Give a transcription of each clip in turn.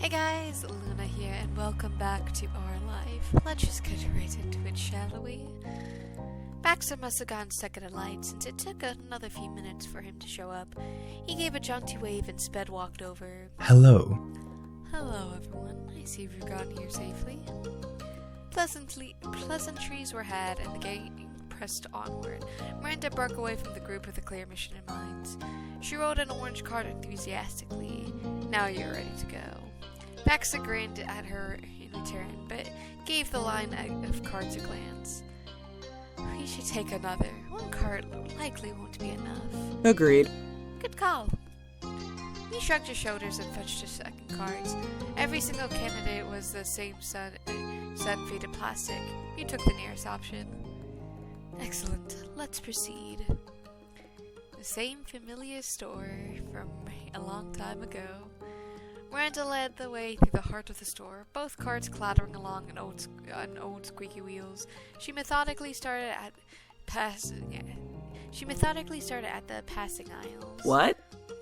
Hey guys, Luna here, and welcome back to our life. Let's just get right into it, shall we? Baxter must have gotten stuck at a light, since it took another few minutes for him to show up. He gave a jaunty wave and sped walked over. Hello. Hello, everyone. I see you've gotten here safely. Pleasantries were had, and the gang pressed onward. Miranda broke away from the group with a clear mission in mind. She rode an orange cart enthusiastically. Now you're ready to go. Baxter grinned at her in return, but gave the line of carts a glance. We should take another. One cart likely won't be enough. Agreed. Good call. He shrugged his shoulders and fetched a second cart. Every single candidate was the same sun-faded plastic. He took the nearest option. Excellent. Let's proceed. The same familiar store from a long time ago. Miranda led the way through the heart of the store, both carts clattering along on old squeaky wheels. She methodically started at the passing aisles. What?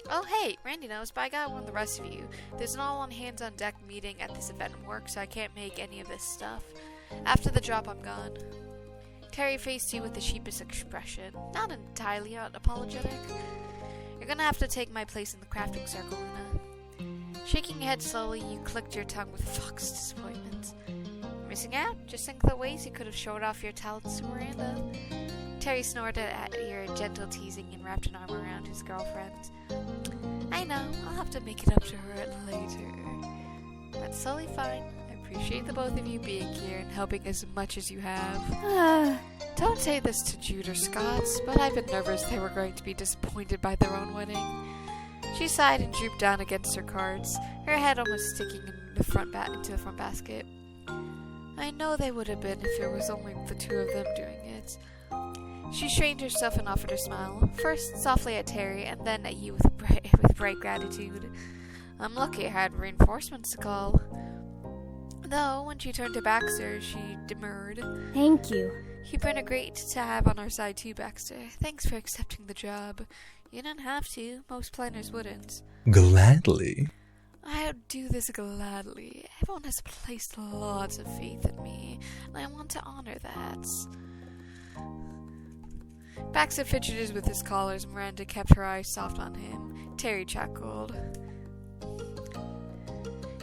Oh hey, Randy knows, but I gotta warn the rest of you. There's an all-on-hands-on-deck meeting at this event work, so I can't make any of this stuff. After the drop, I'm gone. Terry faced you with a sheepish expression, not entirely unapologetic. You're gonna have to take my place in the crafting circle, Luna. Shaking your head slowly, you clicked your tongue with fox disappointment. Missing out? Just think of the ways you could have showed off your talents to Miranda. Terry snorted at your gentle teasing and wrapped an arm around his girlfriend. I know, I'll have to make it up to her later. That's totally fine. I appreciate the both of you being here and helping as much as you have. Don't say this to Jude or Scott, but I've been nervous they were going to be disappointed by their own wedding. She sighed and drooped down against her cards, her head almost sticking in the front into the front basket. I know they would have been if it was only the two of them doing it. She strained herself and offered her smile, first softly at Terry and then at you with bright gratitude. I'm lucky I had reinforcements to call. Though, when she turned to Baxter, she demurred. Thank you. You've been a great to have on our side too, Baxter. Thanks for accepting the job. You didn't have to. Most planners wouldn't. Gladly. I would do this gladly. Everyone has placed lots of faith in me, and I want to honor that. Baxter fidgeted with his collars. Miranda kept her eyes soft on him. Terry chuckled.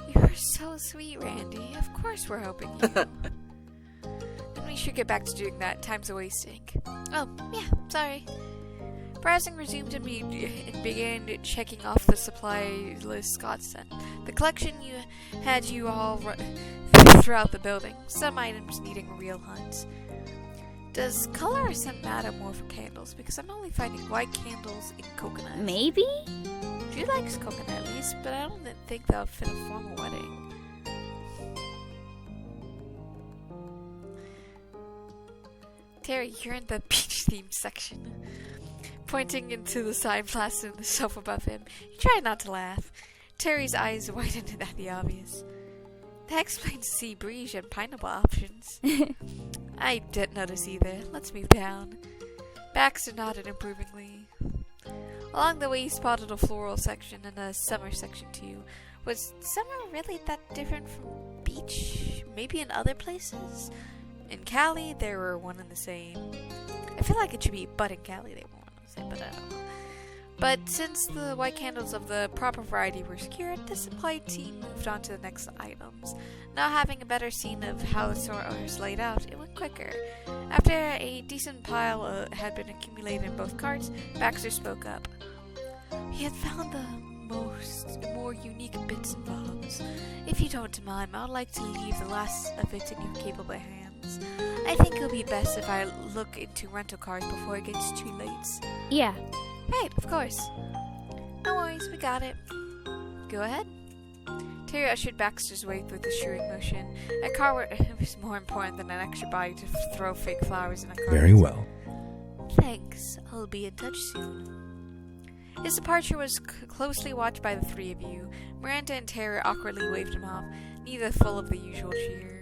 You are so sweet, Randy. Of course we're helping you. Then we should get back to doing that. Time's a-wasting. Oh, yeah, sorry. Browsing resumed and began checking off the supply list Scott sent. The collection had you all throughout the building, some items needing a real hunt. Does color or scent matter more for candles? Because I'm only finding white candles in coconut. Maybe? Jude likes coconut at least, but I don't think that would fit a formal wedding. Terry, you're in the beach-themed section. Pointing into the sign plastered in the shelf above him, he tried not to laugh. Terry's eyes widened at the obvious. That explains sea breeze and pineapple options. I didn't notice either. Let's move down. Baxter nodded approvingly. Along the way, he spotted a floral section and a summer section too. Was summer really that different from beach? Maybe in other places? In Cali, they were one and the same. I feel like it should be but in Cali they were. But I don't know. But since the white candles of the proper variety were secured, the supply team moved on to the next items. Now having a better scene of how the store was laid out, it went quicker. After a decent pile had been accumulated in both carts, Baxter spoke up. He had found the more unique bits and bobs. If you don't mind, I'd like to leave the last of it in your capable hands. I think it'll be best if I look into rental cars before it gets too late. Yeah. Right, of course. No worries, we got it. Go ahead. Terry ushered Baxter's way with a shooing motion. A car was more important than an extra body to throw fake flowers in a car. Very well. Thanks. I'll be in touch soon. His departure was closely watched by the three of you. Miranda and Terry awkwardly waved him off, neither full of the usual cheer.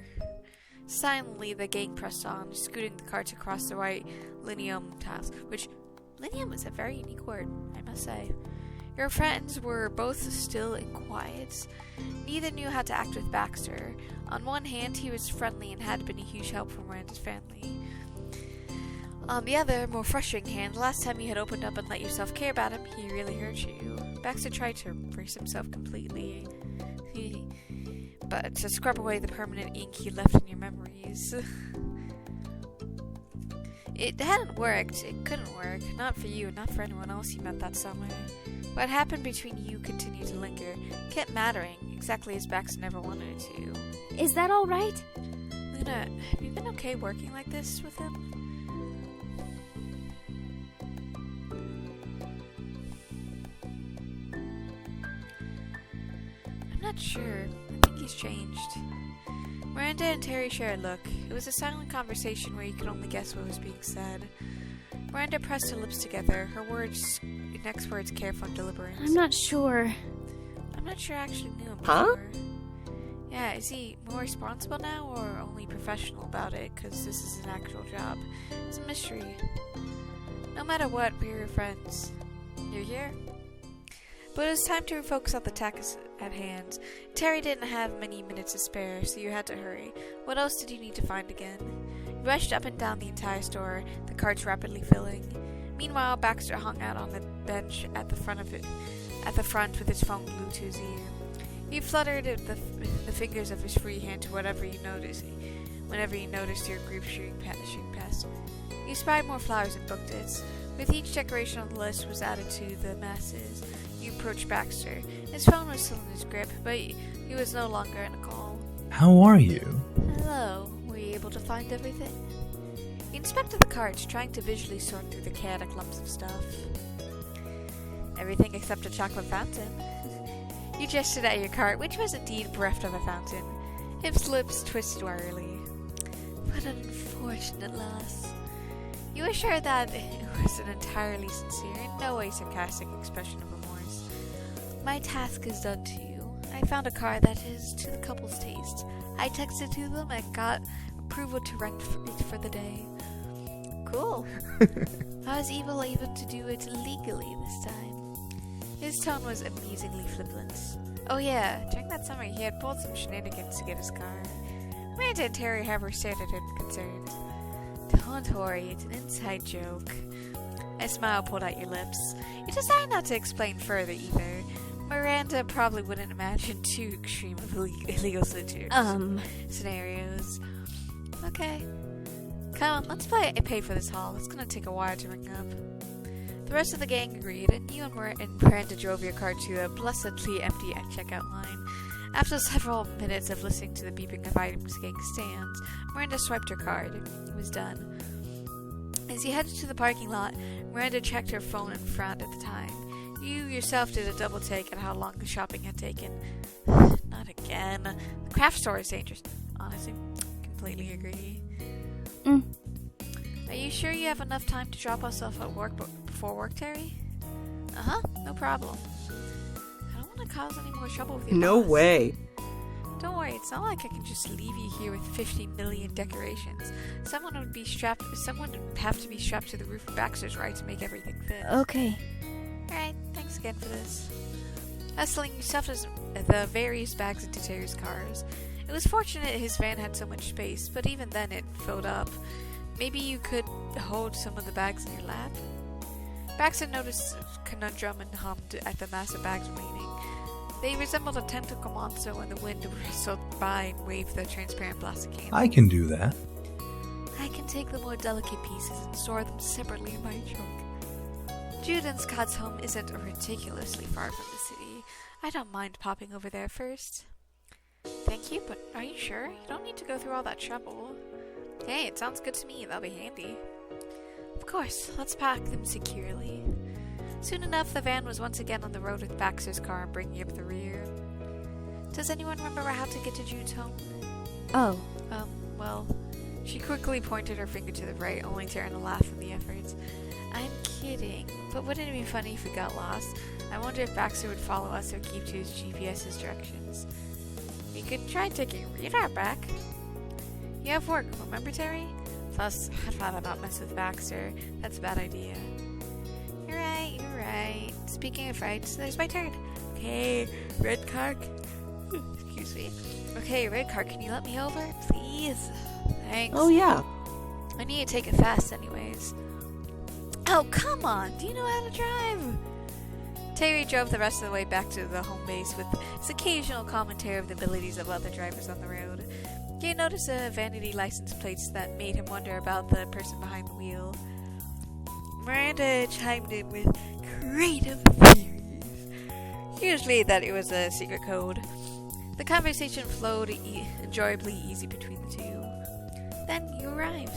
Silently, the gang pressed on, scooting the carts across the white linoleum tiles, which linoleum is a very unique word, I must say. Your friends were both still and quiet. Neither knew how to act with Baxter. On one hand, he was friendly and had been a huge help for Miranda's family. On the other, more frustrating hand, the last time you had opened up and let yourself care about him, he really hurt you. Baxter tried to erase himself completely, but to scrub away the permanent ink he left in your memories. It hadn't worked. It couldn't work. Not for you, not for anyone else you met that summer. What happened between you continued to linger, kept mattering, exactly as Baxter never wanted it to. Is that all right? Luna, have you been okay working like this with him? I'm not sure. I think he's changed. Miranda and Terry shared a look. It was a silent conversation where you could only guess what was being said. Miranda pressed her lips together, her next words careful and deliberate. I'm not sure. I'm not sure I actually knew him before. Yeah, is he more responsible now or only professional about it because this is an actual job? It's a mystery. No matter what, we're your friends. You're here? But it was time to refocus on the task at hand. Terry didn't have many minutes to spare, so you had to hurry. What else did you need to find again? You rushed up and down the entire store, the carts rapidly filling. Meanwhile, Baxter hung out on the bench at the front with his phone glued to his ear. He fluttered the fingers of his free hand to whenever you noticed your group shooting past. You spied more flowers and booked it. With each decoration on the list was added to the masses. You approached Baxter. His phone was still in his grip, but he was no longer in a call. How are you? Hello. Were you able to find everything? He inspected the carts, trying to visually sort through the chaotic lumps of stuff. Everything except a chocolate fountain. You gestured at your cart, which was indeed bereft of a fountain. His lips twisted wearily. What an unfortunate loss. You were sure that it was an entirely sincere, in no way sarcastic expression of remorse. My task is done to you. I found a car that is to the couple's taste. I texted to them and got approval to rent it for the day. Cool. I was able even to do it legally this time. His tone was amusingly flippant. Oh yeah, during that summer he had pulled some shenanigans to get his car. Miranda and Terry, however, stared at him concerned. Don't worry, it's an inside joke. A smile pulled out your lips. You decided not to explain further either. Miranda probably wouldn't imagine too extreme of illegal scenarios. Okay. Come on, let's pay for this haul. It's gonna take a while to ring up. The rest of the gang agreed, and you and Miranda drove your car to a blessedly empty checkout line. After several minutes of listening to the beeping of items getting stands, Miranda swiped her card. It was done. As you headed to the parking lot, Miranda checked her phone and frowned at the time. You yourself did a double take at how long the shopping had taken. Not again. The craft store is dangerous. Honestly, completely agree. Are you sure you have enough time to drop us off at work before work, Terry? Uh-huh, no problem. I don't want to cause any more trouble with you. No way. Don't worry, it's not like I can just leave you here with 50 million decorations. Someone would have to be strapped to the roof of Baxter's right to make everything fit. Okay. Alright, thanks again for this. Hustling, you stuffed the various bags into Terry's cars. It was fortunate his van had so much space, but even then it filled up. Maybe you could hold some of the bags in your lap? Baxter noticed a conundrum and hummed at the mass of bags remaining. They resembled a tentacle monster when the wind whistled by and waved the transparent plastic cans. I can do that. I can take the more delicate pieces and store them separately in my trunk. Jude and Scott's home isn't ridiculously far from the city. I don't mind popping over there first. Thank you, but are you sure? You don't need to go through all that trouble. Hey, it sounds good to me. That'll be handy. Of course, let's pack them securely. Soon enough, the van was once again on the road with Baxter's car bringing up the rear. Does anyone remember how to get to Jude's home? Oh. Well, she quickly pointed her finger to the right, only to earn a laugh from the efforts. I'm kidding, but wouldn't it be funny if we got lost? I wonder if Baxter would follow us or keep to his GPS's directions. We could try taking a radar back. You have work, remember, Terry? Plus, I'd rather not mess with Baxter. That's a bad idea. You're right. Alright, speaking of rights, there's my turn. Okay, red car. Excuse me. Okay, red car, can you let me over? Please? Thanks. Oh, yeah. I need to take it fast anyways. Oh, come on! Do you know how to drive? Terry drove the rest of the way back to the home base with his occasional commentary of the abilities of other drivers on the road. He noticed a vanity license plates that made him wonder about the person behind the wheel. Miranda chimed in with creative theories, usually that it was a secret code. The conversation flowed enjoyably easy between the two. Then you arrived.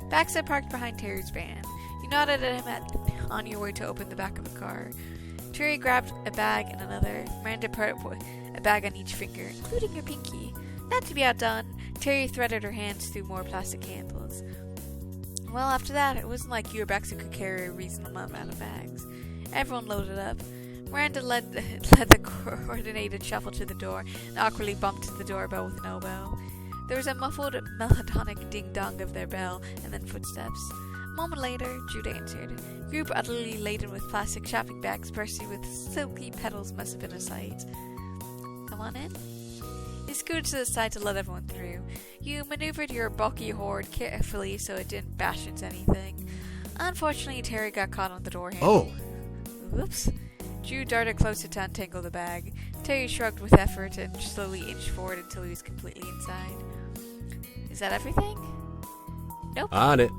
Baxter parked behind Terry's van. You nodded at him on your way to open the back of the car. Terry grabbed a bag and another. Miranda put a bag on each finger, including your pinky. Not to be outdone, Terry threaded her hands through more plastic handles. Well, after that, it wasn't like you or Baxter could carry a reasonable amount of bags. Everyone loaded up. Miranda led the coordinated shuffle to the door and awkwardly bumped the doorbell with an elbow. There was a muffled, melodic ding-dong of their bell, and then footsteps. A moment later, Judah entered. A group utterly laden with plastic shopping bags bursting with silky petals must have been a sight. Come on in. He scooted to the side to let everyone through. You maneuvered your bulky hoard carefully so it didn't bash into anything. Unfortunately, Terry got caught on the door handle. Oh! Whoops. Drew darted closer to untangle the bag. Terry shrugged with effort and slowly inched forward until he was completely inside. Is that everything? Nope. On it.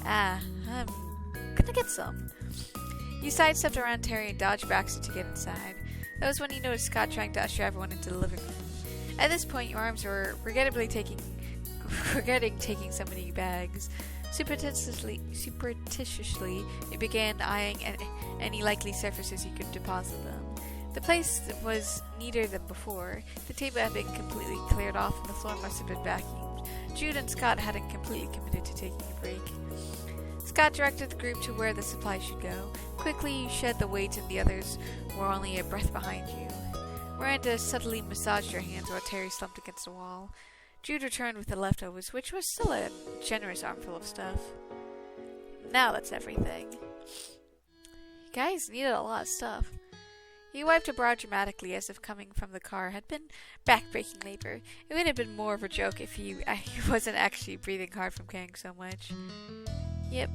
I'm gonna get some. You sidestepped around Terry and dodged Baxter to get inside. That was when you noticed Scott trying to usher everyone into the living room. At this point, your arms were regrettably taking so many bags. Superstitiously, you began eyeing any likely surfaces you could deposit them. The place was neater than before. The table had been completely cleared off and the floor must have been vacuumed. Jude and Scott hadn't completely committed to taking a break. Scott directed the group to where the supplies should go. Quickly, you shed the weight and the others were only a breath behind you. Miranda subtly massaged your hands while Terry slumped against the wall. Jude returned with the leftovers, which was still a generous armful of stuff. Now that's everything. You guys needed a lot of stuff. He wiped her brow dramatically as if coming from the car had been back-breaking labor. It would have been more of a joke if he wasn't actually breathing hard from carrying so much. Yep.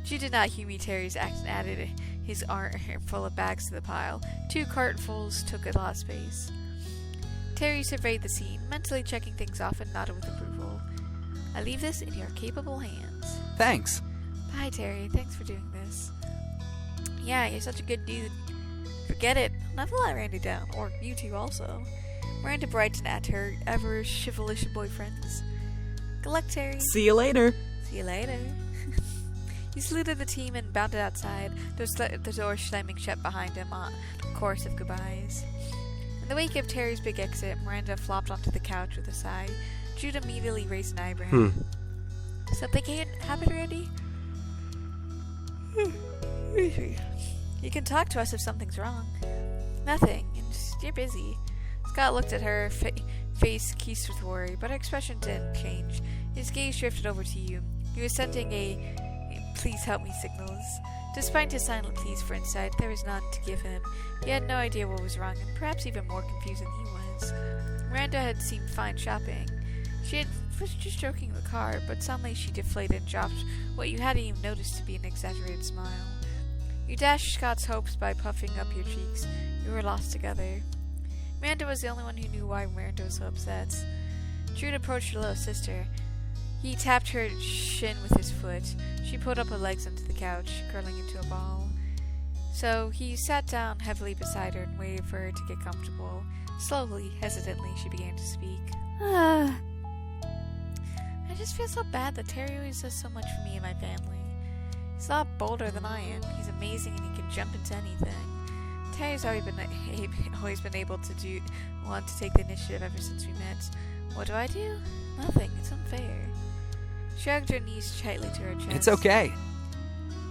Jude did not humor Terry's act and added his armful of bags to the pile. 2 cartfuls took a lot of space. Terry surveyed the scene, mentally checking things off and nodded with approval. I leave this in your capable hands. Thanks. Bye, Terry. Thanks for doing this. Yeah, you're such a good dude. Forget it. Never let Randy down. Or you two also. Miranda brightened at her ever chivalrous boyfriends. Good luck, Terry. See you later. See you later. He saluted the team and bounded outside, the door slamming shut behind him on a chorus of goodbyes. In the wake of Terry's big exit, Miranda flopped onto the couch with a sigh. Jude immediately raised an eyebrow. Something happened, Randy? You can talk to us if something's wrong. Nothing. You're busy. Scott looked at her, face creased with worry, but her expression didn't change. His gaze drifted over to you. He was sending a please help me signals. Despite his silent pleas for insight, there was none to give him. He had no idea what was wrong, and perhaps even more confused than he was. Miranda had seemed fine shopping. She was just stroking the car, but suddenly she deflated and dropped what you hadn't even noticed to be an exaggerated smile. You dashed Scott's hopes by puffing up your cheeks. You were lost together. Miranda was the only one who knew why Miranda was so upset. Jude approached her little sister. He tapped her shin with his foot. She pulled up her legs onto the couch, curling into a ball. So he sat down heavily beside her and waited for her to get comfortable. Slowly, hesitantly, she began to speak. I just feel so bad that Terry always does so much for me and my family. He's a lot bolder than I am. He's amazing and he can jump into anything. Terry's always been able to take the initiative ever since we met. What do I do? Nothing. It's unfair. She hugged her knees tightly to her chest. It's okay.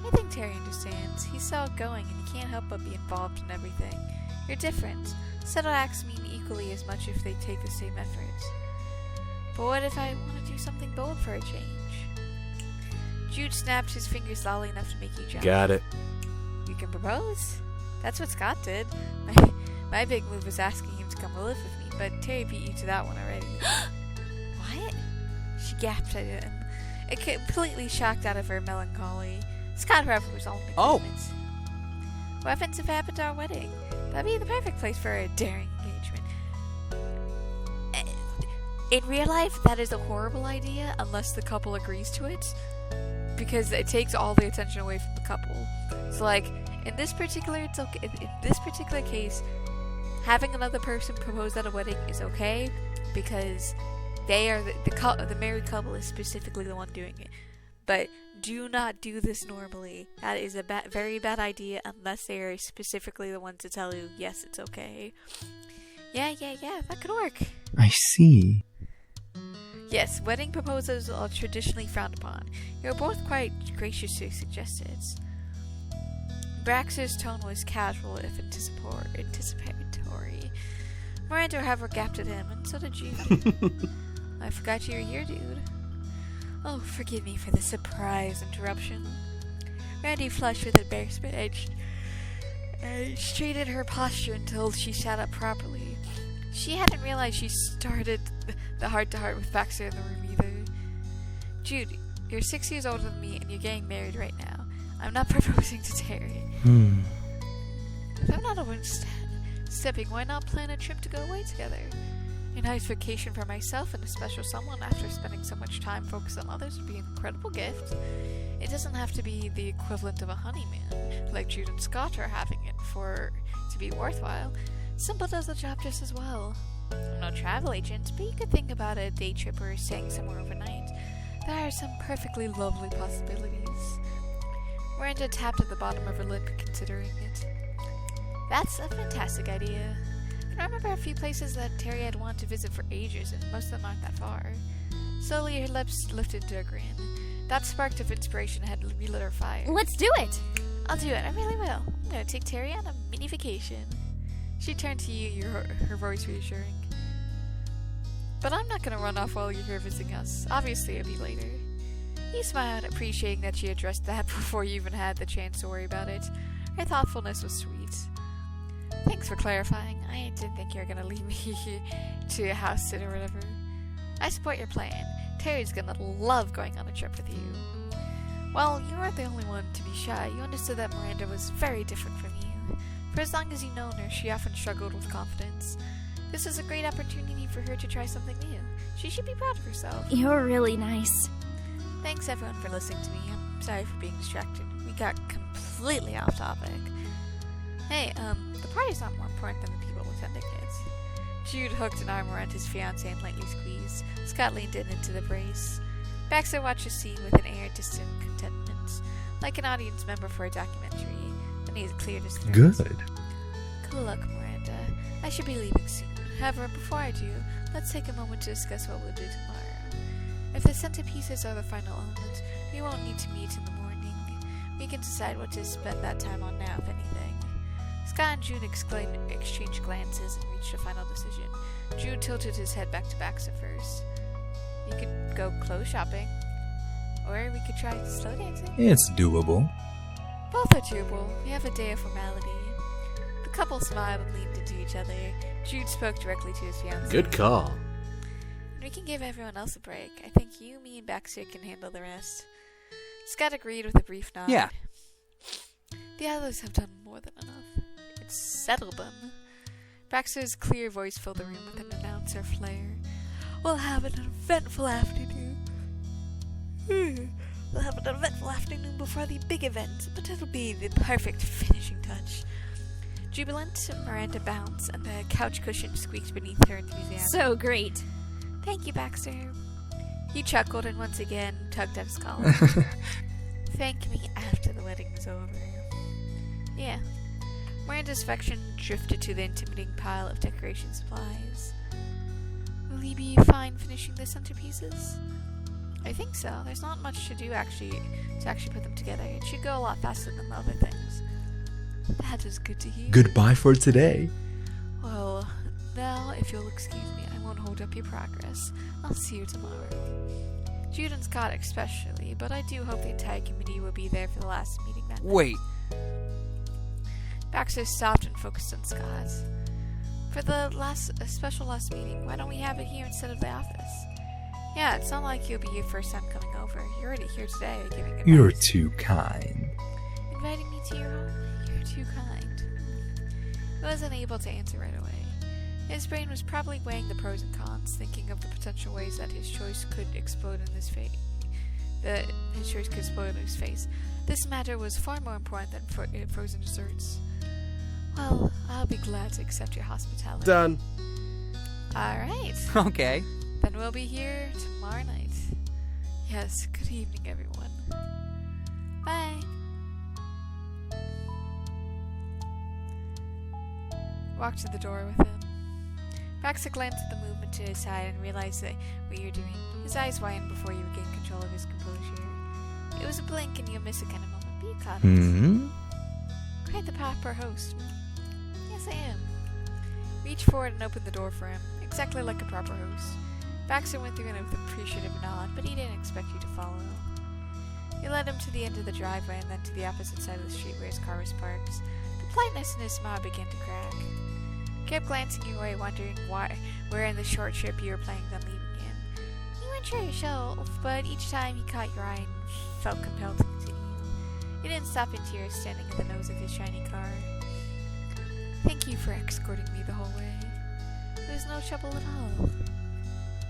I think Terry understands. He's so outgoing and he can't help but be involved in everything. You're different. Subtle acts mean equally as much if they take the same effort. But what if I want to do something bold for a change? Jude snapped his fingers loudly enough to make you jump. Got it. can propose. That's what Scott did. My big move was asking him to come live with me, but Terry beat you to that one already. What? She gasped at it, and it completely shocked out of her melancholy. Scott, however, was all in agreement. Weapons have happened to our wedding. That'd be the perfect place for a daring engagement. In real life, that is a horrible idea unless the couple agrees to it, because it takes all the attention away from the couple. So, like, in this particular case, having another person propose at a wedding is okay because they are the married couple is specifically the one doing it. But do not do this normally. That is a very bad idea unless they are specifically the one to tell you, yes, it's okay. Yeah, that could work. I see. Yes, wedding proposals are traditionally frowned upon. You were both quite gracious to suggest it. Brax's tone was casual, if anticipatory. Miranda, however, gapped at him, and so did you. I forgot you were here, dude. Oh, forgive me for the surprise interruption. Randy flushed with embarrassment and straightened her posture until she sat up properly. She hadn't realized she started the heart-to-heart with Baxter in the room either. Jude, you're 6 years older than me, and you're getting married right now. I'm not proposing to Terry. If I'm not the one stepping, why not plan a trip to go away together? A nice vacation for myself and a special someone after spending so much time focused on others would be an incredible gift. It doesn't have to be the equivalent of a honeymoon, like Jude and Scott are having it, for to be worthwhile. Simple does the job just as well. I'm no travel agent, but you could think about a day trip or staying somewhere overnight. There are some perfectly lovely possibilities. Miranda tapped at the bottom of her lip, considering it. That's a fantastic idea. I remember a few places that Terry had wanted to visit for ages, and most of them aren't that far. Slowly, her lips lifted into a grin. That spark of inspiration had relit her fire. Let's do it! I'll do it, I really will. I'm gonna take Terry on a mini vacation. She turned to you, her voice reassuring. But I'm not gonna run off while you're here visiting us. Obviously, it'll be later. He smiled, appreciating that she addressed that before you even had the chance to worry about it. Her thoughtfulness was sweet. Thanks for clarifying. I didn't think you were gonna leave me here to a house sit or whatever. I support your plan. Terry's gonna love going on a trip with you. Well, you weren't the only one to be shy. You understood that Miranda was very different from you. For as long as you've known her, she often struggled with confidence. This is a great opportunity for her to try something new. She should be proud of herself. You're really nice. Thanks everyone for listening to me. I'm sorry for being distracted. We got completely off topic. Hey, the party's not more important than the people attending it. Jude hooked an arm around his fiancée and lightly squeezed. Scott leaned into the brace. Baxter watched the scene with an air of distant contentment, like an audience member for a documentary. Then he cleared his throat. Good. Good luck, Miranda. I should be leaving soon. However, before I do, let's take a moment to discuss what we'll do tomorrow. If the centerpieces are the final element, we won't need to meet in the morning. We can decide what to spend that time on now, if anything. Scott and Jude exchanged glances and reached a final decision. Jude tilted his head back to Baxter first. We could go clothes shopping, or we could try slow dancing. It's doable. Both are doable. We have a day of formality. The couple smiled and leaned into each other. Jude spoke directly to his fiancée. Good call. And we can give everyone else a break. I think you, me, and Baxter can handle the rest. Scott agreed with a brief nod. Yeah. The others have done more than enough. It's settled them. Baxter's clear voice filled the room with an announcer flair. We'll have an eventful afternoon. We'll have an eventful afternoon before the big event, but it'll be the perfect finishing touch. Jubilant, Miranda bounced, and the couch cushion squeaked beneath her enthusiasm. So great. Thank you, Baxter. He chuckled and once again tugged at his collar. Thank me after the wedding was over. Yeah. Miranda's affection drifted to the intimidating pile of decoration supplies. Will he be fine finishing the centerpieces? I think so. There's not much to do to actually put them together. It should go a lot faster than the other things. That is good to hear. Goodbye for today. Well, now, if you'll excuse me, I won't hold up your progress. I'll see you tomorrow. Jude and Scott especially, but I do hope the entire committee will be there for the last meeting that night. Wait. Baxter stopped and focused on Scott. For the special last meeting, why don't we have it here instead of the office? Yeah, it's not like you'll be your first time coming over. You're already here today, giving advice. You're too kind. Inviting me to your home? You're too kind. He wasn't able to answer right away. His brain was probably weighing the pros and cons, thinking of the potential ways that his choice could explode in his face. This matter was far more important than frozen desserts. Well, I'll be glad to accept your hospitality. Done. Alright. Okay. Then we'll be here tomorrow night. Yes, good evening, everyone. Bye. Walked to the door with him. Baxter glanced at the movement to his side and realized that what you're doing. His eyes widened before you regained control of his composure. It was a blink and you'll miss it kind of moment, but you caught it. Quite the proper host. Yes, I am. Reached forward and opened the door for him, exactly like a proper host. Baxter went through it with an appreciative nod, but he didn't expect you to follow. He led him to the end of the driveway and then to the opposite side of the street where his car was parked. The politeness in his smile began to crack. Kept glancing your way, wondering where in the short trip you were planning on leaving him. You weren't sure yourself, but each time he caught your eye and felt compelled to continue. He didn't stop in tears, standing at the nose of his shiny car. Thank you for escorting me the whole way. There was no trouble at all.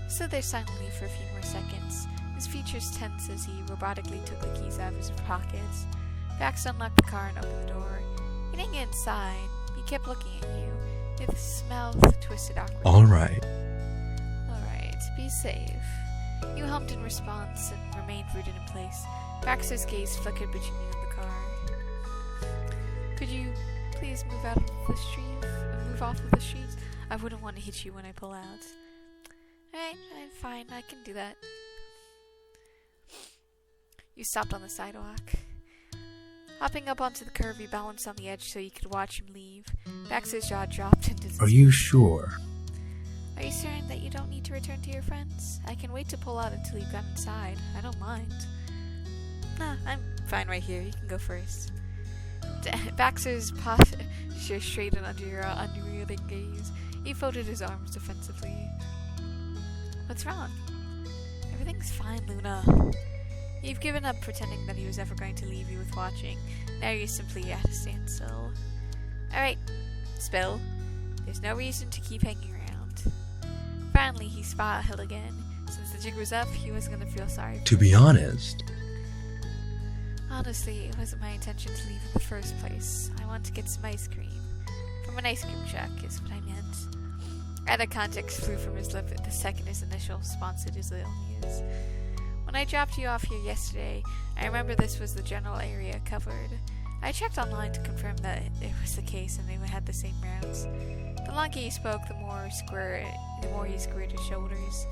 He stood there silently for a few more seconds, his features tense as he robotically took the keys out of his pockets. Baxter unlocked the car and opened the door. He didn't get inside. He kept looking at you, his mouth twisted awkwardly. Alright. Alright, be safe. You hummed in response and remained rooted in place. Baxter's gaze flickered between you and the car. Could you please move off of the street? I wouldn't want to hit you when I pull out. Alright, I'm fine. I can do that. You stopped on the sidewalk. Hopping up onto the curb, you balanced on the edge so you could watch him leave. Baxter's jaw dropped into Are you sure? Are you certain that you don't need to return to your friends? I can wait to pull out until you've gone inside. I don't mind. Nah, I'm fine right here. You can go first. Baxter's posture straightened under your unwielding gaze. He folded his arms defensively. What's wrong? Everything's fine, Luna. You've given up pretending that he was ever going to leave you with watching. Now you're simply at a standstill. Alright, Spill. There's no reason to keep hanging around. Finally, he smiled again. Since the jig was up, he wasn't going to feel sorry for To be honest, Honestly, it wasn't my intention to leave in the first place. I want to get some ice cream. From an ice cream truck, is what I meant. Out of context flew from his lip the second his initial sponsored his alias. When I dropped you off here yesterday, I remember this was the general area covered. I checked online to confirm that it was the case and they had the same routes. The longer he spoke, the more he squared his shoulders.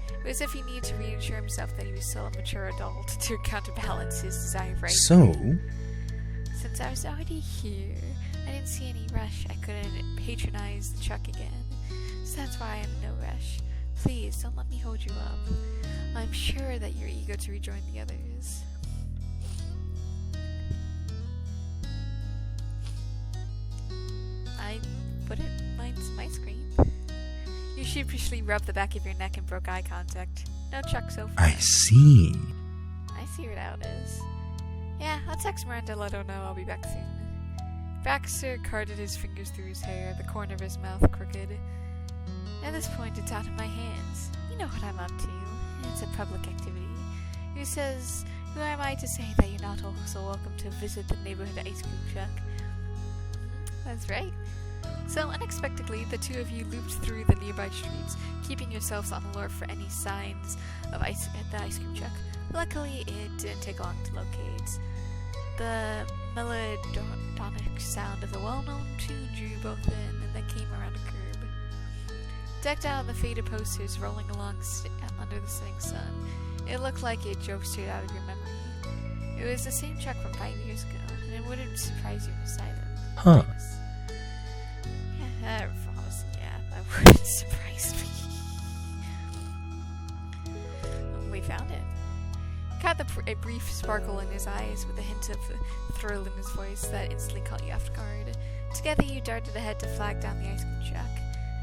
It was as if he needed to reassure himself that he was still a mature adult to counterbalance his desire for ice so cream. Since I was already here, I didn't see any rush. I couldn't patronize the truck again. So that's why I'm in no rush. Please, don't let me hold you up. I'm sure that you're eager to rejoin the others. I wouldn't mind some ice cream. You sheepishly rubbed the back of your neck and broke eye contact. No truck so far. I see. I see what out is. Yeah, I'll text Miranda to let her know I'll be back soon. Baxter carted his fingers through his hair, the corner of his mouth crooked. At this point, it's out of my hands. You know what I'm up to. It's a public activity. Who says, who am I to say that you're not also welcome to visit the neighborhood ice cream truck? That's right. So unexpectedly, the two of you looped through the nearby streets, keeping yourselves on alert for any signs of ice at the ice cream truck. Luckily, it didn't take long to locate. The melodic sound of the well-known tune drew you both in, and then came around a curb. Decked out on the faded posters rolling along under the setting sun, it looked like it drove straight out of your memory. It was the same truck from 5 years ago, and it wouldn't surprise you beside it. Huh. Yeah, honestly, yeah, that wouldn't surprise me. We found it. had a brief sparkle in his eyes with a hint of thrill in his voice that instantly caught you off guard. Together you darted ahead to flag down the ice cream truck.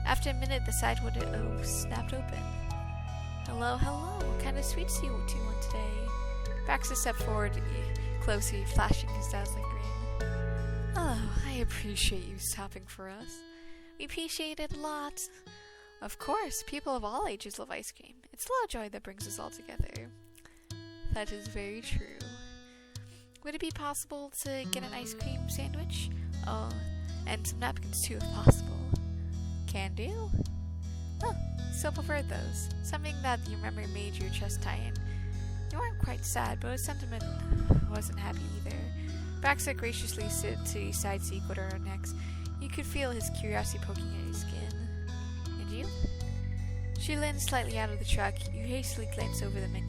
After a minute, the side window snapped open. Hello, what kind of sweets do you want today? Baxter stepped forward closely, flashing his dazzling grin. Oh, I appreciate you stopping for us. We appreciate it a lot. Of course, people of all ages love ice cream. It's a lot of joy that brings us all together. That is very true. Would it be possible to get an ice cream sandwich? Oh, and some napkins too, if possible. Can do? Oh, still preferred those. Something that your memory made your chest tighten. You weren't quite sad, but his sentiment wasn't happy either. Baxter graciously sit to his side seat with her next. You could feel his curiosity poking at his skin. And you? She leaned slightly out of the truck. You hastily glanced over the menu.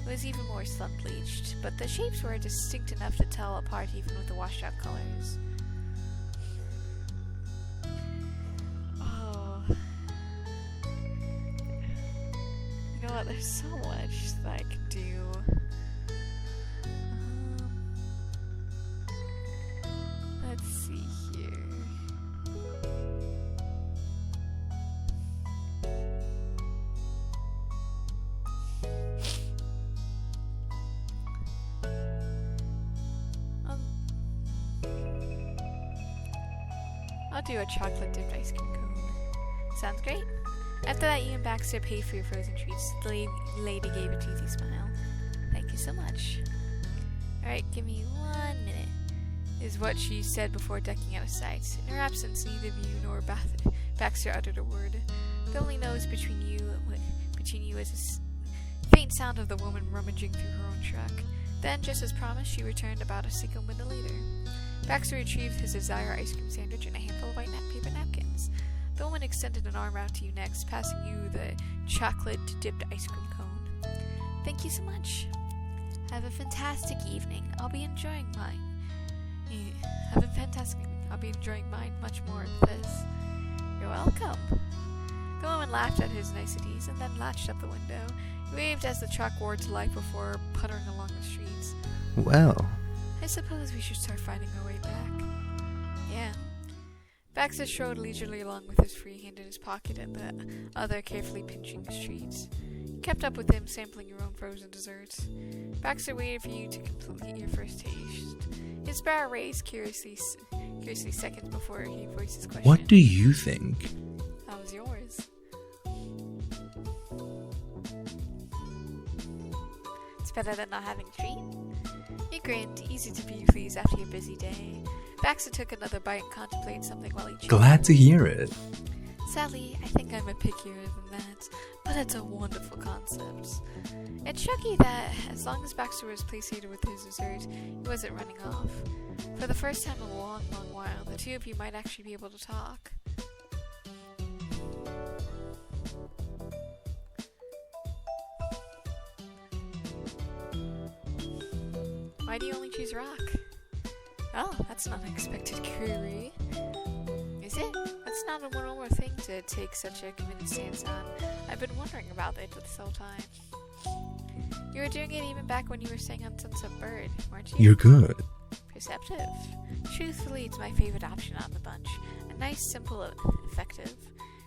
It was even more sun-bleached, but the shapes were distinct enough to tell apart even with the washed-out colors. Oh. You know what? There's so much that I can do. Let's see here. I'll do a chocolate-dipped ice cream cone. Sounds great. After that, you and Baxter paid for your frozen treats. The lady gave a toothy smile. Thank you so much. Alright, give me 1 minute, is what she said before ducking out of sight. In her absence, neither you nor Baxter uttered a word. The only noise between you is a faint sound of the woman rummaging through her own truck. Then, just as promised, she returned about a single minute later. Baxter retrieved his desired ice cream sandwich and a handful of white paper napkins. The woman extended an arm out to you next, passing you the chocolate-dipped ice cream cone. Thank you so much. Have a fantastic evening. I'll be enjoying mine. I'll be enjoying mine much more than this. You're welcome. The woman laughed at his niceties and then latched up the window. He waved as the truck roared to life before puttering along the streets. Well, I suppose we should start finding our way back. Yeah. Baxter strode leisurely along with his free hand in his pocket and the other carefully pinching his treats. You kept up with him, sampling your own frozen desserts. Baxter waited for you to complete your first taste. His brow raised curiously seconds before he voiced his question. what do you think? That was yours. It's better than not having a treat. He grinned, easy to be pleased after your busy day. Baxter took another bite and contemplated something while he chewed. Glad to hear it. Sadly, I think I'm a pickier than that, but it's a wonderful concept. It struck you that as long as Baxter was placated with his dessert, he wasn't running off. For the first time in a long, long while, the two of you might actually be able to talk. Why do you only choose rock? Oh, that's an unexpected query. Is it? That's not a normal thing to take such a committed stance on. I've been wondering about it this whole time. You were doing it even back when you were staying on Sunset Bird, weren't you? You're good. Perceptive. Truthfully, it's my favorite option out of the bunch. A nice, simple, effective.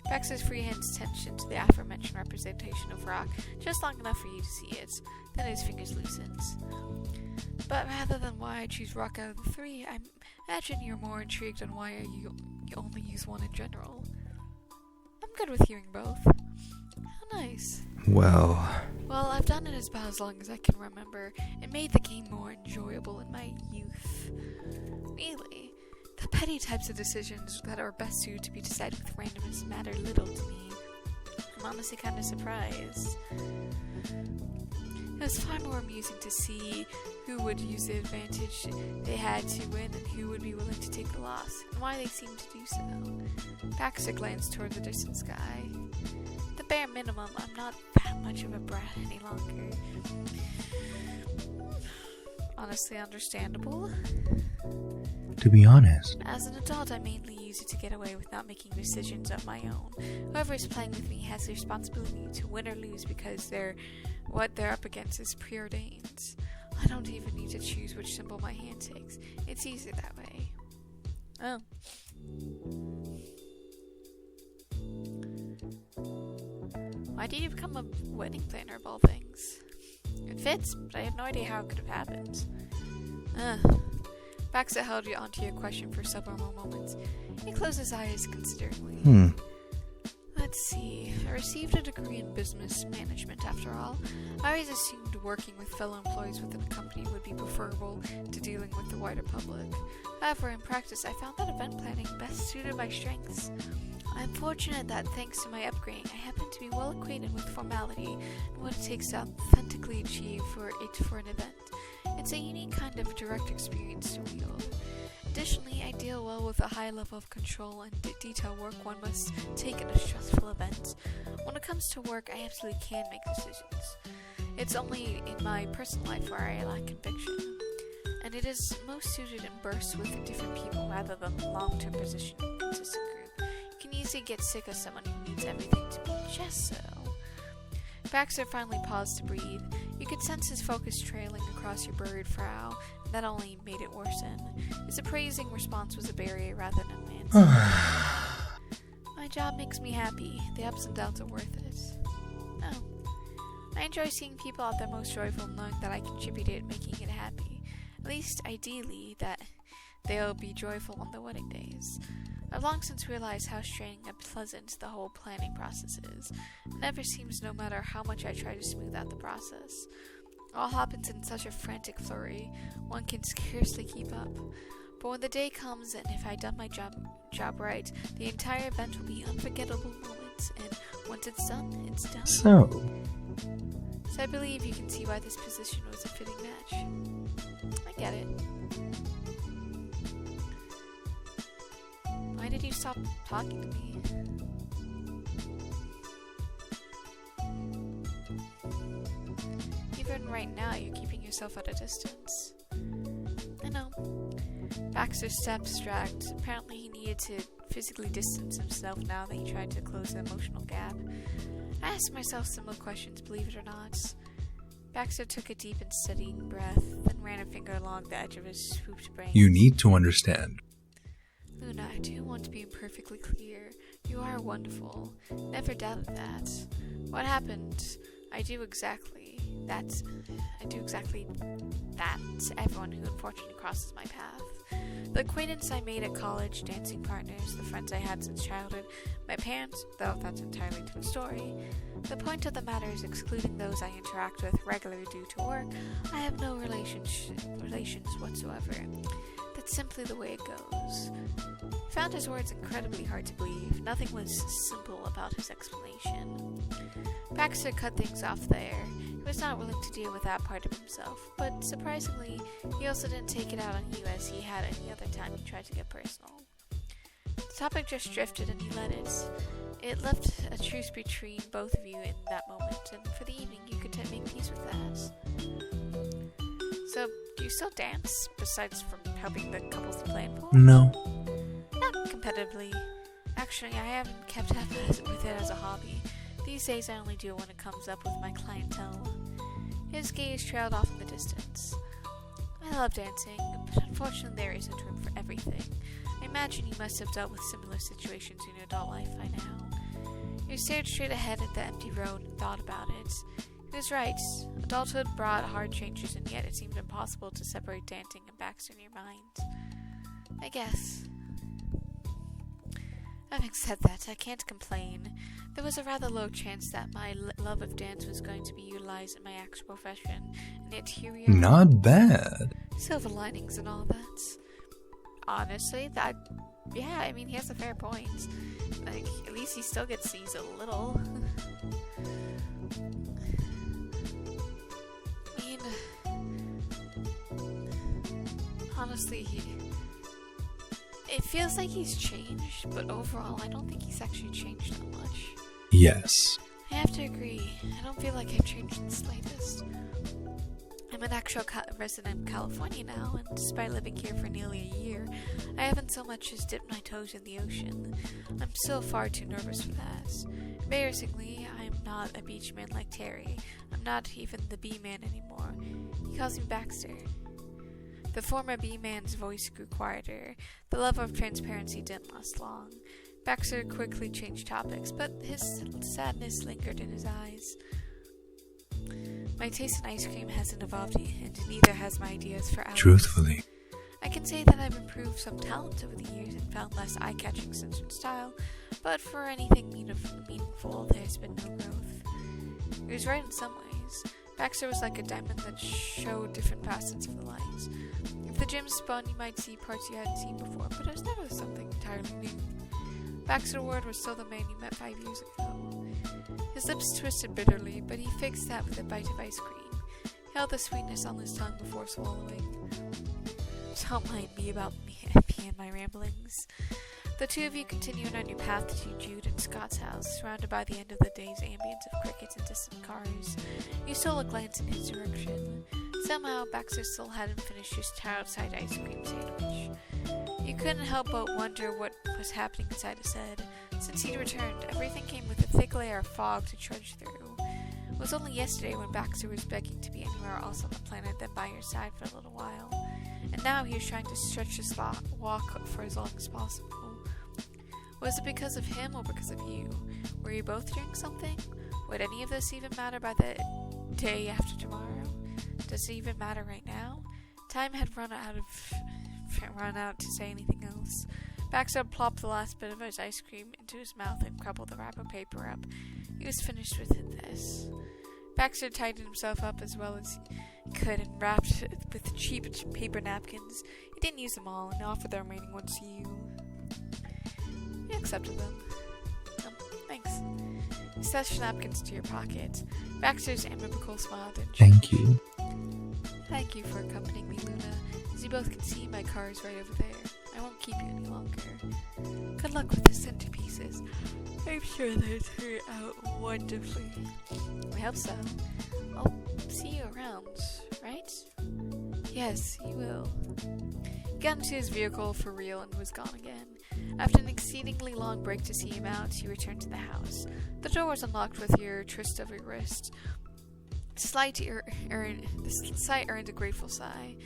Baxter's free hands tensioned to the aforementioned representation of rock, just long enough for you to see it. Then his fingers loosened. But rather than why I choose rock out of the three, I imagine you're more intrigued on why you only use one in general. I'm good with hearing both. How nice. Well, I've done it about as long as I can remember. It made the game more enjoyable in my youth. Really, the petty types of decisions that are best suited to be decided with randomness matter little to me. I'm honestly kind of surprised. It was far more amusing to see who would use the advantage they had to win and who would be willing to take the loss, and why they seemed to do so. Baxter glanced toward the distant sky. At the bare minimum, I'm not that much of a brat any longer. Honestly understandable. to be honest. As an adult, I mainly use it to get away with not making decisions of my own. Whoever is playing with me has the responsibility to win or lose because what they're up against is preordained. I don't even need to choose which symbol my hand takes. It's easier that way. Oh. Why did you become a wedding planner of all things? It fits, but I have no idea how it could have happened. Baxter held onto your question for several more moments. He closed his eyes consideringly. Let's see. I received a degree in business management after all. I always assumed working with fellow employees within a company would be preferable to dealing with the wider public. However, in practice, I found that event planning best suited my strengths. I'm fortunate that thanks to my upgrading, I happen to be well acquainted with formality and what it takes to authentically achieve for an event. It's a unique kind of direct experience to wield. Additionally, I deal well with a high level of control and detail work one must take in a stressful event. When it comes to work, I absolutely can make decisions. It's only in my personal life where I lack conviction, and it is most suited in bursts with different people rather than long-term position in a consistent group. You can easily get sick of someone who needs everything to be just so. Baxter finally paused to breathe. You could sense his focus trailing across your buried frown, and that only made it worsen. His appraising response was a barrier rather than an answer. My job makes me happy. The ups and downs are worth it. Oh. I enjoy seeing people at their most joyful, knowing that I contributed making it happy. At least, ideally, that they'll be joyful on their wedding days. I've long since realized how straining and pleasant the whole planning process is. It never seems, no matter how much I try to smooth out the process. It all happens in such a frantic flurry, one can scarcely keep up. But when the day comes, and if I've done my job right, the entire event will be unforgettable moments, and once it's done, it's done. So I believe you can see why this position was a fitting match. I get it. Why did you stop talking to me? Even right now, you're keeping yourself at a distance. I know. Baxter's steps dragged. Apparently he needed to physically distance himself now that he tried to close the emotional gap. I asked myself similar questions, believe it or not. Baxter took a deep and steady breath, then ran a finger along the edge of his swooped brain. you need to understand. Luna, I do want to be perfectly clear. You are wonderful. Never doubted that. What happened? I do exactly that to everyone who unfortunately crosses my path. The acquaintance I made at college, dancing partners, the friends I had since childhood, my parents, though that's entirely different story. The point of the matter is, excluding those I interact with regularly due to work, I have no relations whatsoever. That's simply the way it goes. I found his words incredibly hard to believe. Nothing was simple about his explanation. Baxter cut things off there. He was not willing to deal with that part of himself, but surprisingly, he also didn't take it out on you as he had any other time he tried to get personal. The topic just drifted and he let it. It left a truce between both of you in that moment, and for the evening you could make peace with that. So, do you still dance, besides from helping the couples to plan for? No. Not competitively. Actually, I haven't kept up with it as a hobby. These days I only do it when it comes up with my clientele. His gaze trailed off in the distance. I love dancing, but unfortunately there isn't room for everything. I imagine you must have dealt with similar situations in your adult life by now. You stared straight ahead at the empty road and thought about it. He was right. Adulthood brought hard changes, and yet it seemed impossible to separate dancing and Baxter in your mind. I guess. Having said that, I can't complain. There was a rather low chance that my love of dance was going to be utilized in my actual profession, and yet here we are. Not bad. Silver linings and all that. Honestly, he has a fair point. Like, at least he still gets to use a little. Honestly, it feels like he's changed, but overall, I don't think he's actually changed that much. Yes. I have to agree. I don't feel like I've changed in the slightest. I'm an actual resident of California now, and despite living here for nearly a year, I haven't so much as dipped my toes in the ocean. I'm still far too nervous for that. Embarrassingly, I'm not a beach man like Terry. I'm not even the B-man anymore. He calls me Baxter. The former B-man's voice grew quieter. The love of transparency didn't last long. Baxter quickly changed topics, but his sadness lingered in his eyes. My taste in ice cream hasn't evolved, and neither has my ideas for hours. Truthfully. I can say that I've improved some talent over the years and found less eye-catching sense and style, but for anything meaningful, there's been no growth. He was right in some ways. Baxter was like a diamond that showed different facets of the light. If the gym spun, you might see parts you hadn't seen before, but it was never something entirely new. Baxter Ward was still the man you met 5 years ago. His lips twisted bitterly, but he fixed that with a bite of ice cream. He held the sweetness on his tongue before swallowing. Don't mind me about me and my ramblings. The two of you continued on your path to Jude and Scott's house, surrounded by the end of the day's ambience of crickets and distant cars. You stole a glance in his direction. Somehow, Baxter still hadn't finished his outside ice cream sandwich. You couldn't help but wonder what was happening inside his head. Since he'd returned, everything came with a thick layer of fog to trudge through. It was only yesterday when Baxter was begging to be anywhere else on the planet than by your side for a little while. And now he was trying to stretch his walk for as long as possible. Was it because of him or because of you? Were you both doing something? Would any of this even matter by the day after tomorrow? Does it even matter right now? Time had run out to say anything else. Baxter plopped the last bit of his ice cream into his mouth and crumpled the wrapper paper up. He was finished with this. Baxter tidied himself up as well as he could and wrapped with cheap paper napkins. He didn't use them all and offered the remaining ones to you. You accepted them. Thanks. He stashed napkins to your pocket. Baxter's amicable smile didn't change. Thank you. Thank you for accompanying me, Luna. As you both can see, my car is right over there. I won't keep you any longer. Good luck with the centerpieces. I'm sure they'll turn out wonderfully. I hope so. I'll see you around, right? Yes, you will. He got into his vehicle for real and was gone again. After an exceedingly long break to see him out, you returned to the house. The door was unlocked with your tryst of your wrist. The sight earned a grateful sigh.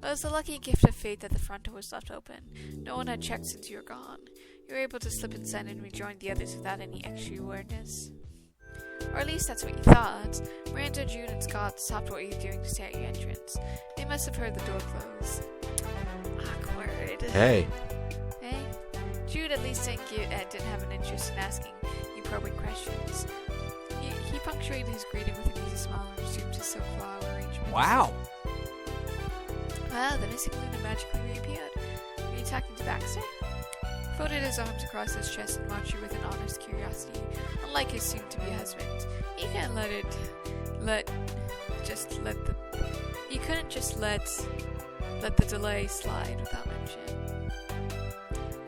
It was a lucky gift of fate that the front door was left open. No one had checked since you were gone. You were able to slip inside and rejoin the others without any extra awareness. Or at least that's what you thought. Miranda, Jude, and Scott stopped what you were doing to stay at your entrance. They must have heard the door close. Awkward. Hey. Hey? Jude at least didn't have an interest in asking you probing questions. He punctuated his greeting with an easy smile and resumed his silk flower arrangement. Wow. The missing Luna magically reappeared. Were you talking to Baxter? He folded his arms across his chest and watched you with an honest curiosity, unlike his soon-to-be husband. You couldn't just let the delay slide without mention.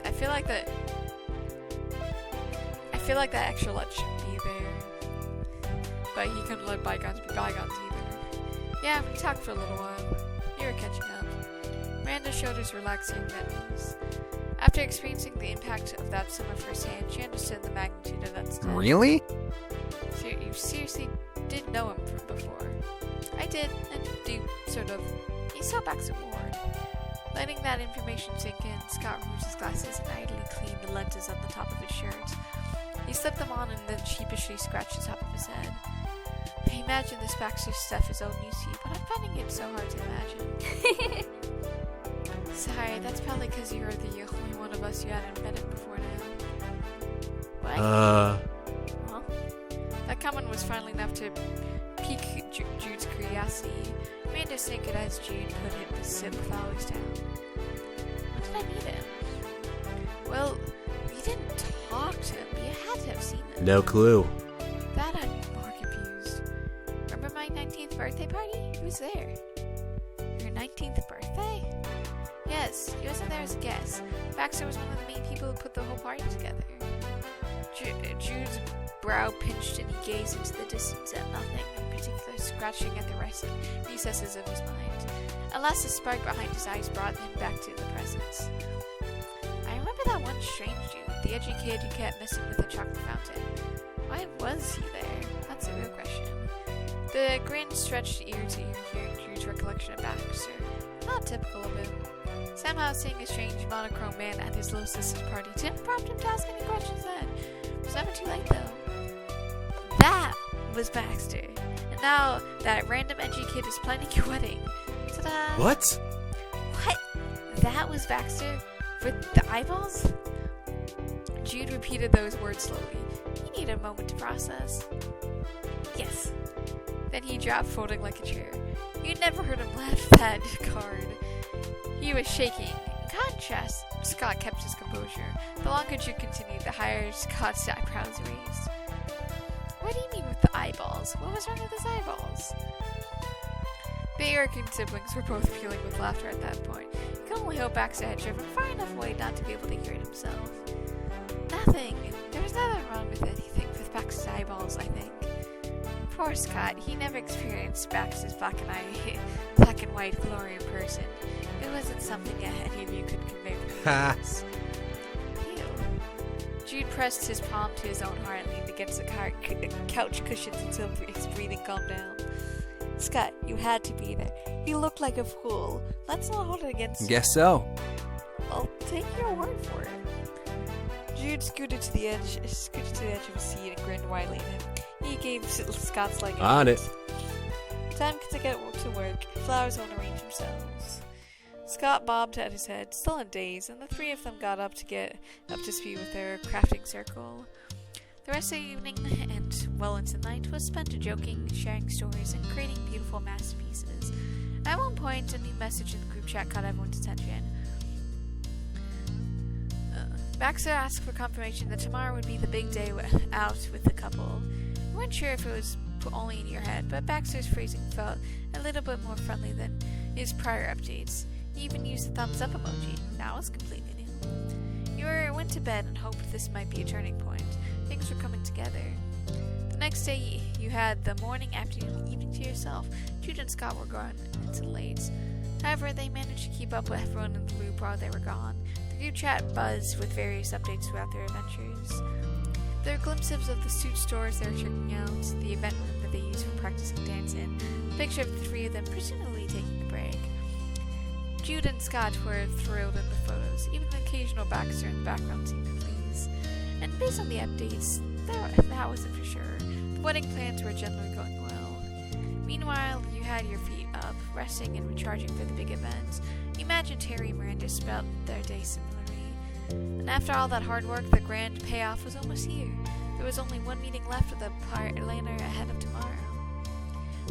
I feel like that extra let shouldn't be there. But he couldn't let bygones be bygones either. Yeah, we talked for a little while. You were catching up. Miranda showed his relaxing news. After experiencing the impact of that summer firsthand, she understood the magnitude of that step. Really? So you seriously did know him from before. I did, and do, sort of. He saw Baxter Ward. Letting that information sink in, Scott removed his glasses and idly cleaned the lenses on the top of his shirt. He slipped them on and then sheepishly scratched the top of his head. I imagine this Baxter stuff is old news to you, but I'm finding it so hard to imagine. Sorry, that's probably because you're the only one of us who hadn't met him before now. What? Well, that comment was finally enough to pique Jude's curiosity. Amanda snickered as Jude put him to sit with flowers down. When did I meet him? Well, you didn't talk to him, but you had to have seen him. No clue. That I'm more confused. Remember my 19th birthday party? He was there. Your 19th birthday? Yes, he wasn't there as a guest. Baxter was one of the main people who put the whole party together. Jude's brow pinched and he gazed into the distance at nothing in particular, scratching at the recesses of his mind. At last a spark behind his eyes brought him back to the presence. I remember that one strange dude, the edgy kid who kept messing with the chocolate fountain. Why was he there? That's a real question. The grin stretched ear to ear hearing Drew's recollection of Baxter. Not typical of him. Somehow seeing a strange monochrome man at his little sister's party didn't prompt him to ask any questions then. It was never too late though. That was Baxter. And now that random edgy kid is planning your wedding. Ta-da! What? What? That was Baxter? With the eyeballs? Jude repeated those words slowly. He needed a moment to process. Yes. Then he dropped, folding like a chair. You'd never heard him laugh that hard. He was shaking. In contrast, Scott kept his composure. The longer Jude continued, the higher Scott's eyebrows raised. What do you mean with the eyeballs? What was wrong with his eyeballs? The American siblings were both peeling with laughter at that point. He could only hope Baxter had driven far enough away not to be able to hear it himself. Nothing. There was nothing wrong with anything with Baxter's eyeballs, I think. Poor Scott. He never experienced Baxter's black and white glory in person. It wasn't something any of you could convey with words. Ew. Jude pressed his palm to his own heart and leaned against the couch cushions until his breathing calmed down. Scott, you had to be there. You looked like a fool. Let's not hold it against you. Guess so. I'll take your word for it. Jude scooted to the edge of his seat and grinned widely at him. He gave Scott's leg a On hit. it. Time to get to work. Flowers won't arrange themselves. Scott bobbed at his head, still in daze, and the three of them got up to get up to speed with their crafting circle. The rest of the evening and well into the night was spent joking, sharing stories, and creating beautiful masterpieces. At one point, a new message in the group chat caught everyone's attention. Baxter asked for confirmation that tomorrow would be the big day out with the couple. We weren't sure if it was only in your head, but Baxter's phrasing felt a little bit more friendly than his prior updates. He even used the thumbs up emoji. That was completely new. You went to bed and hoped this might be a turning point. Things were coming together. The next day, you had the morning, afternoon, evening to yourself. Jude and Scott were gone until late. However, they managed to keep up with everyone in the loop while they were gone. The group chat buzzed with various updates throughout their adventures. There were glimpses of the suit stores they were checking out, the event room that they used for practicing dance in, a picture of the three of them presumably taking a break. Jude and Scott were thrilled in the photos. Even the occasional Baxter in the background seemed to please. And based on the updates, that wasn't for sure. The wedding plans were generally going well. Meanwhile, you had your feet up, resting and recharging for the big event. You imagined Terry and Miranda spent their day similarly. And after all that hard work, the grand payoff was almost here. There was only one meeting left with the planner ahead of tomorrow.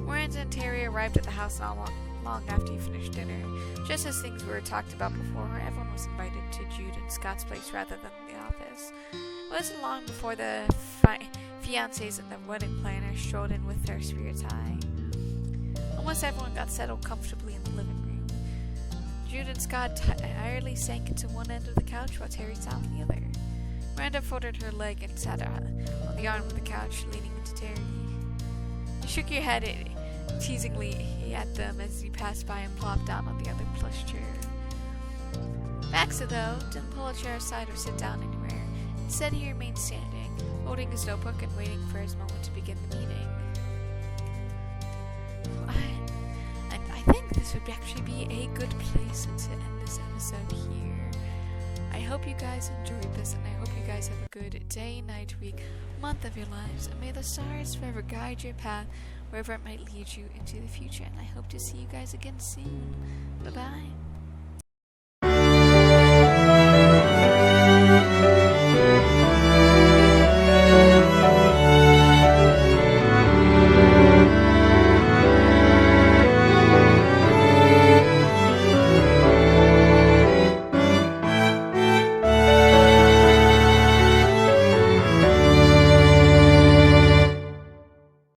Miranda and Terry arrived at the house not long after you finished dinner. Just as things were talked about before, everyone was invited to Jude and Scott's place rather than the office. It wasn't long before the fiancés and the wedding planner strolled in with their spirits high. Almost everyone got settled comfortably in the living room. Jude and Scott tiredly sank into one end of the couch while Terry sat on the other. Miranda folded her leg and sat on the arm of the couch, leaning into Terry. You shook your head teasingly at them as you passed by and plopped down on the other plush chair. Baxter, though, didn't pull a chair aside or sit down anywhere. Instead, he remained standing, holding his notebook and waiting for his moment to begin the meeting. I think this would actually be a good place to end this episode here. I hope you guys enjoyed this, and I hope you guys have a good day, night, week, month of your lives, and may the stars forever guide your path wherever it might lead you into the future, and I hope to see you guys again soon. Bye-bye.